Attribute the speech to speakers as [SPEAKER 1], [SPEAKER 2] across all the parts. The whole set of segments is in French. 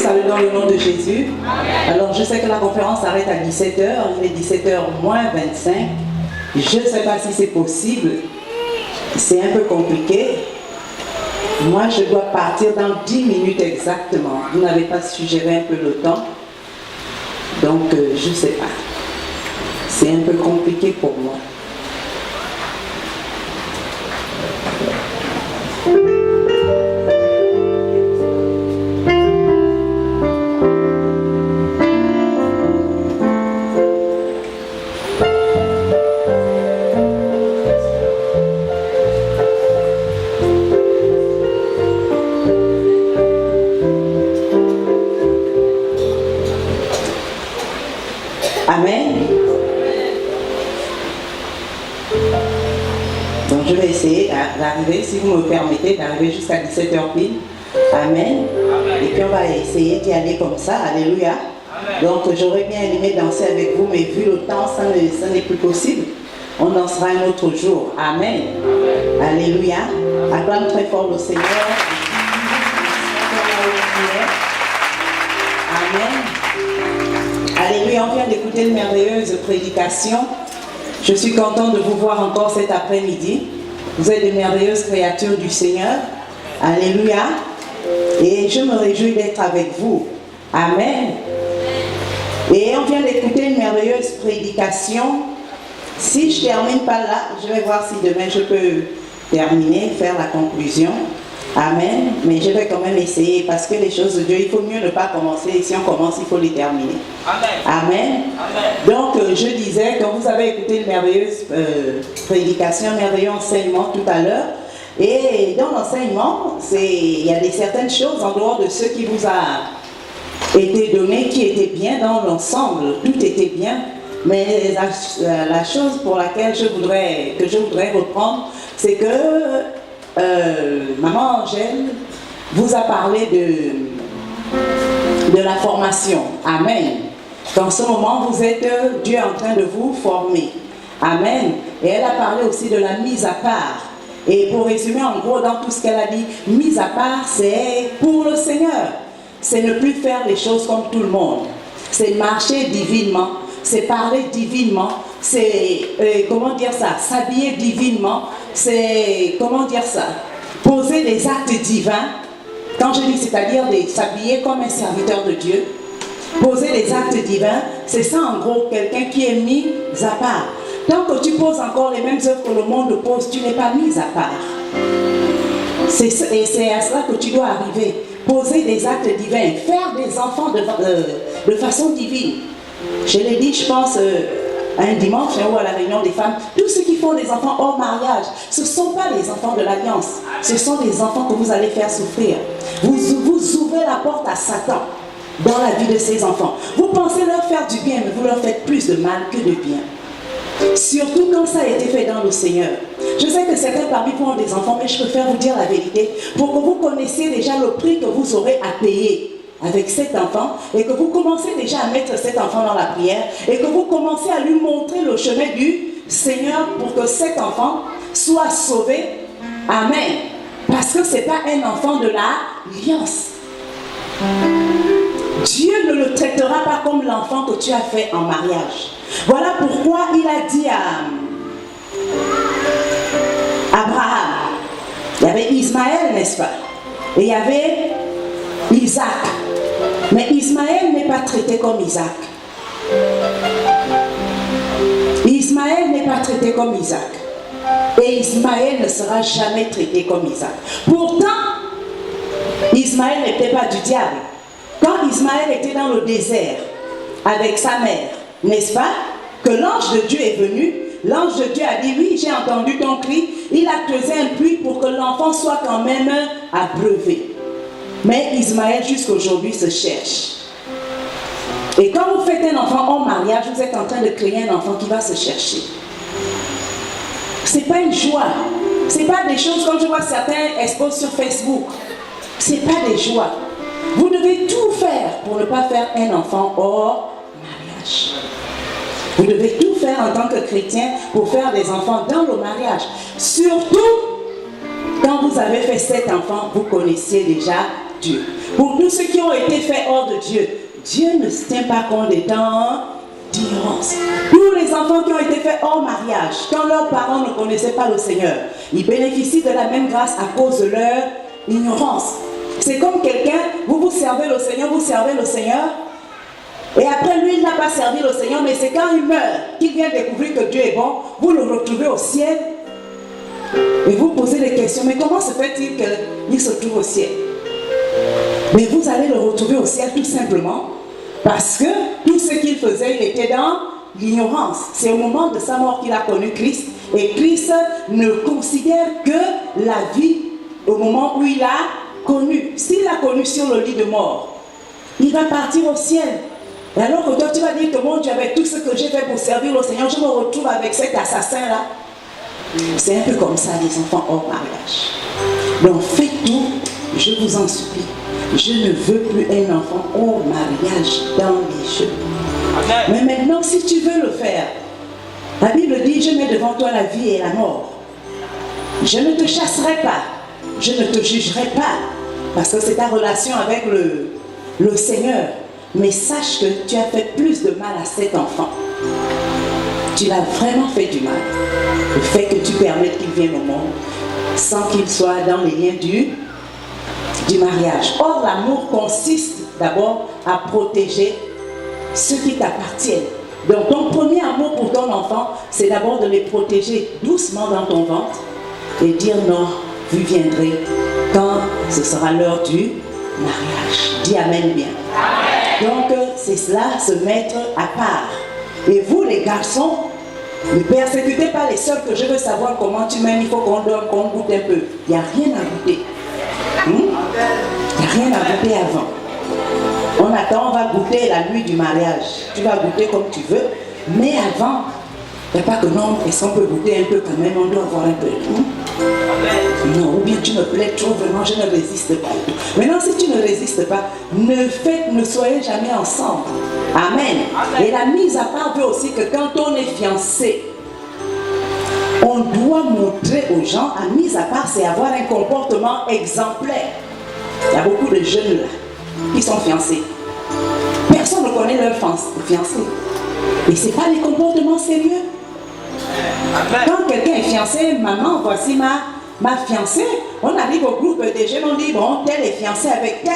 [SPEAKER 1] salue dans le nom de Jésus. Alors je sais que la conférence s'arrête à 17h, il est 17h moins 25. Je ne sais pas si c'est possible, c'est un peu compliqué. Moi je dois partir dans 10 minutes exactement. Vous n'avez pas suggéré un peu le temps, donc je ne sais pas. C'est un peu compliqué pour moi. Amen. Donc je vais essayer d'arriver, si vous me permettez, d'arriver jusqu'à 17h pile. Amen. Et puis on va essayer d'y aller comme ça. Alléluia. Donc j'aurais bien aimé danser avec vous, mais vu le temps, ça n'est plus possible. On dansera un autre jour. Amen. Alléluia. Acclame très fort le Seigneur. Amen. Alléluia, on vient d'écouter une merveilleuse prédication. Je suis content de vous voir encore cet après-midi. Vous êtes de merveilleuses créatures du Seigneur. Alléluia. Et je me réjouis d'être avec vous. Amen. Et on vient d'écouter une merveilleuse prédication. Si je ne termine pas là, je vais voir si demain je peux terminer, faire la conclusion. Amen. Mais je vais quand même essayer parce que les choses de Dieu, il faut mieux ne pas commencer. Et si on commence, il faut les terminer. Amen. Amen. Donc, je disais, quand vous avez écouté une merveilleuse prédication, un merveilleux enseignement tout à l'heure, et dans l'enseignement, il y a certaines choses en dehors de ce qui vous a été donné qui étaient bien dans l'ensemble. Tout était bien. Mais la chose pour laquelle je voudrais reprendre, c'est que Maman Angèle vous a parlé de la formation. Amen. Qu'en ce moment, vous êtes, Dieu est en train de vous former. Amen. Et elle a parlé aussi de la mise à part. Et pour résumer, en gros, dans tout ce qu'elle a dit, mise à part, c'est pour le Seigneur. C'est ne plus faire les choses comme tout le monde. C'est marcher divinement. C'est parler divinement. C'est, comment dire ça, s'habiller divinement. C'est, comment dire ça, poser des actes divins. Quand je dis, c'est-à-dire s'habiller comme un serviteur de Dieu. Poser des actes divins, c'est ça en gros, quelqu'un qui est mis à part. Tant que tu poses encore les mêmes œuvres que le monde pose, tu n'es pas mis à part. Et c'est à cela que tu dois arriver. Poser des actes divins, faire des enfants de façon divine. Je l'ai dit, je pense, un dimanche ou à la réunion des femmes, tous ceux qui font des enfants hors mariage, ce ne sont pas les enfants de l'alliance. Ce sont des enfants que vous allez faire souffrir. Vous ouvrez la porte à Satan dans la vie de ces enfants. Vous pensez leur faire du bien, mais vous leur faites plus de mal que de bien. Surtout quand ça a été fait dans le Seigneur. Je sais que certains parmi vous ont des enfants, mais je préfère vous dire la vérité pour que vous connaissiez déjà le prix que vous aurez à payer avec cet enfant et que vous commencez déjà à mettre cet enfant dans la prière et que vous commencez à lui montrer le chemin du Seigneur pour que cet enfant soit sauvé. Amen. Parce que ce n'est pas un enfant de l'alliance. Dieu ne le traitera pas comme l'enfant que tu as fait en mariage. Voilà pourquoi il a dit à Abraham, il y avait Ismaël, n'est-ce pas? Et il y avait Isaac. Mais Ismaël n'est pas traité comme Isaac. Ismaël n'est pas traité comme Isaac. Et Ismaël ne sera jamais traité comme Isaac. Pourtant, Ismaël n'était pas du diable. Quand Ismaël était dans le désert avec sa mère, n'est-ce pas, que l'ange de Dieu est venu, l'ange de Dieu a dit, oui, j'ai entendu ton cri, il a creusé un puits pour que l'enfant soit quand même abreuvé. Mais Ismaël jusqu'à aujourd'hui se cherche. Et quand vous faites un enfant en mariage, vous êtes en train de créer un enfant qui va se chercher. Ce n'est pas une joie. Ce n'est pas des choses comme je vois certains exposent sur Facebook. Ce n'est pas des joies. Vous devez tout faire pour ne pas faire un enfant hors mariage. Vous devez tout faire en tant que chrétien pour faire des enfants dans le mariage. Surtout, quand vous avez fait cet enfant, vous connaissiez déjà Dieu. Pour tous ceux qui ont été faits hors de Dieu, Dieu ne se tient pas compte des temps d'ignorance. Tous les enfants qui ont été faits hors mariage, quand leurs parents ne connaissaient pas le Seigneur, ils bénéficient de la même grâce à cause de leur ignorance. C'est comme quelqu'un, vous servez le Seigneur, et après lui, il n'a pas servi le Seigneur, mais c'est quand il meurt qu'il vient découvrir que Dieu est bon, vous le retrouvez au ciel, et vous posez des questions, mais comment se fait-il qu'il se trouve au ciel? Mais vous allez le retrouver au ciel tout simplement parce que tout ce qu'il faisait, il était dans l'ignorance. C'est au moment de sa mort qu'il a connu Christ, et Christ ne considère que la vie au moment où il a connu. S'il a connu sur le lit de mort, il va partir au ciel. Et alors que toi tu vas dire que mon Dieu, avec tout ce que j'ai fait pour servir le Seigneur, je me retrouve avec cet assassin-là. C'est un peu comme ça les enfants hors mariage. Donc faites tout, je vous en supplie. Je ne veux plus un enfant hors mariage dans les jeux. Mais maintenant, si tu veux le faire, la Bible dit, je mets devant toi la vie et la mort. Je ne te chasserai pas, je ne te jugerai pas, parce que c'est ta relation avec le Seigneur. Mais sache que tu as fait plus de mal à cet enfant. Tu l'as vraiment fait du mal. Le fait que tu permettes qu'il vienne au monde sans qu'il soit dans les liens du mariage. Or, l'amour consiste d'abord à protéger ceux qui t'appartiennent. Donc, ton premier amour pour ton enfant, c'est d'abord de les protéger doucement dans ton ventre et dire non, vous viendrez quand ce sera l'heure du mariage. Dis amen bien. Donc, c'est cela, se mettre à part. Et vous, les garçons, ne persécutez pas les sœurs que je veux savoir comment tu m'aimes, il faut qu'on donne, qu'on goûte un peu. Il n'y a rien à goûter. Il n'y a rien à goûter avant. On attend, on va goûter la nuit du mariage. Tu vas goûter comme tu veux, mais avant, il n'y a pas que non, est-ce qu'on peut goûter un peu quand même, on doit avoir un peu. Non, ou bien tu me plais trop, vraiment, je ne résiste pas. Maintenant, si tu ne résistes pas, ne soyez jamais ensemble. Amen. Et la mise à part veut aussi que quand on est fiancé, on doit montrer aux gens, à mise à part, c'est avoir un comportement exemplaire. Il y a beaucoup de jeunes là qui sont fiancés. Personne ne connaît leur fiancé. Et ce n'est pas des comportements sérieux. Quand quelqu'un est fiancé, maman, voici ma fiancée, on arrive au groupe des jeunes, on dit, bon, tel est fiancé avec tel.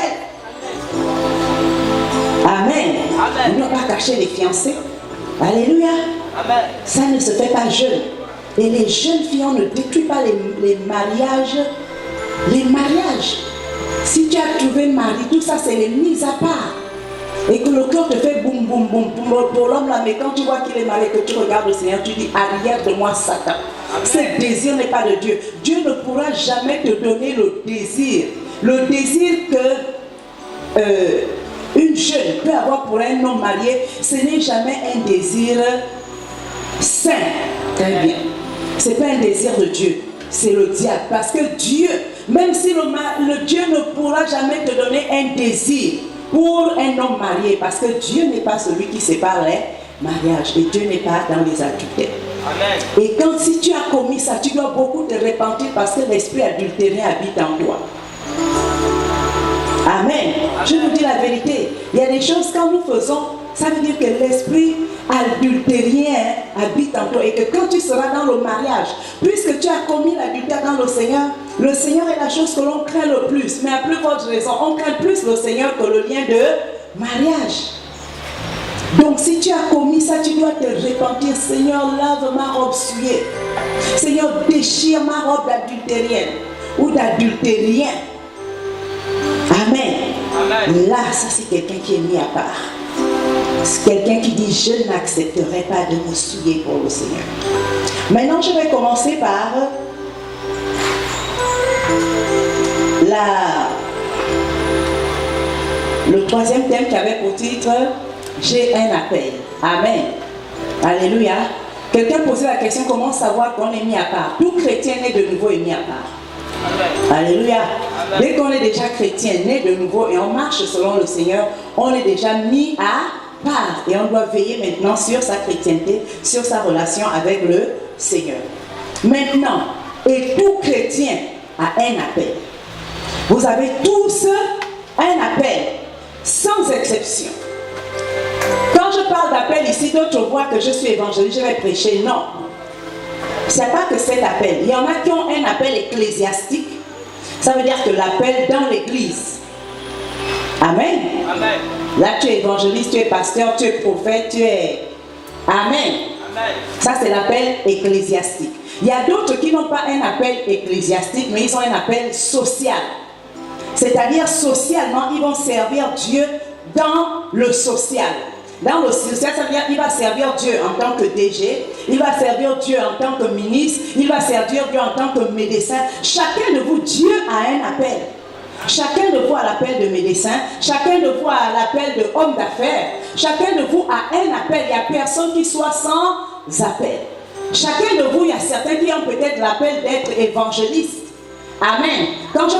[SPEAKER 1] Amen. On ne doit pas cacher les fiancés. Alléluia. Amen. Ça ne se fait pas jeune. Et les jeunes filles, on ne détruit pas les mariages. Les mariages. Si tu as trouvé un mari, tout ça, c'est les mises à part. Et que le cœur te fait boum, boum, boum, pour l'homme là, mais quand tu vois qu'il est marié, que tu regardes le Seigneur, tu dis, arrière de moi, Satan. Ce désir n'est pas de Dieu. Dieu ne pourra jamais te donner le désir. Le désir que une jeune peut avoir pour un homme marié, ce n'est jamais un désir saint. Très bien. Ce n'est pas un désir de Dieu. C'est le diable. Parce que Dieu, même si le Dieu ne pourra jamais te donner un désir pour un homme marié, parce que Dieu n'est pas celui qui sépare les mariages, et Dieu n'est pas dans les adultères. Amen. Et quand si tu as commis ça, tu dois beaucoup te repentir parce que l'esprit adultérien habite en toi. Amen. Je vous dis la vérité. Il y a des choses quand nous faisons, ça veut dire que l'esprit adultérien habite en toi et que quand tu seras dans le mariage, puisque tu as commis l'adultère dans le Seigneur est la chose que l'on craint le plus. Mais à plus forte raison, on craint plus le Seigneur que le lien de mariage. Donc si tu as commis ça, tu dois te repentir. Seigneur, lave ma robe souillée. Seigneur, déchire ma robe d'adultérienne ou d'adultérien. Amen. Amen. Là, ça c'est quelqu'un qui est mis à part. C'est quelqu'un qui dit, je n'accepterai pas de me souiller pour le Seigneur. Maintenant, je vais commencer par le troisième thème qui avait pour titre, j'ai un appel. Amen. Alléluia. Quelqu'un posait la question, comment savoir qu'on est mis à part? Tout chrétien né de nouveau est mis à part. Amen. Alléluia. Amen. Dès qu'on est déjà chrétien, né de nouveau et on marche selon le Seigneur, on est déjà mis à part. Et on doit veiller maintenant sur sa chrétienté, sur sa relation avec le Seigneur. Maintenant, et tout chrétien a un appel. Vous avez tous un appel, sans exception. Quand je parle d'appel ici, d'autres voient que je suis évangéliste, je vais prêcher. Non. Ce n'est pas que cet appel. Il y en a qui ont un appel ecclésiastique. Ça veut dire que l'appel dans l'église. Amen. Amen. Là, tu es évangéliste, tu es pasteur, tu es prophète, tu es... Amen. Amen. Ça, c'est l'appel ecclésiastique. Il y a d'autres qui n'ont pas un appel ecclésiastique, mais ils ont un appel social. C'est-à-dire, socialement, ils vont servir Dieu dans le social. Dans le social, ça veut dire qu'il va servir Dieu en tant que DG, il va servir Dieu en tant que ministre, il va servir Dieu en tant que médecin. Chacun de vous, Dieu a un appel. Chacun de vous a l'appel de médecin, chacun de vous a l'appel de homme d'affaires, chacun de vous a un appel. Il n'y a personne qui soit sans appel. Chacun de vous, il y a certains qui ont peut-être l'appel d'être évangéliste. Amen. Quand je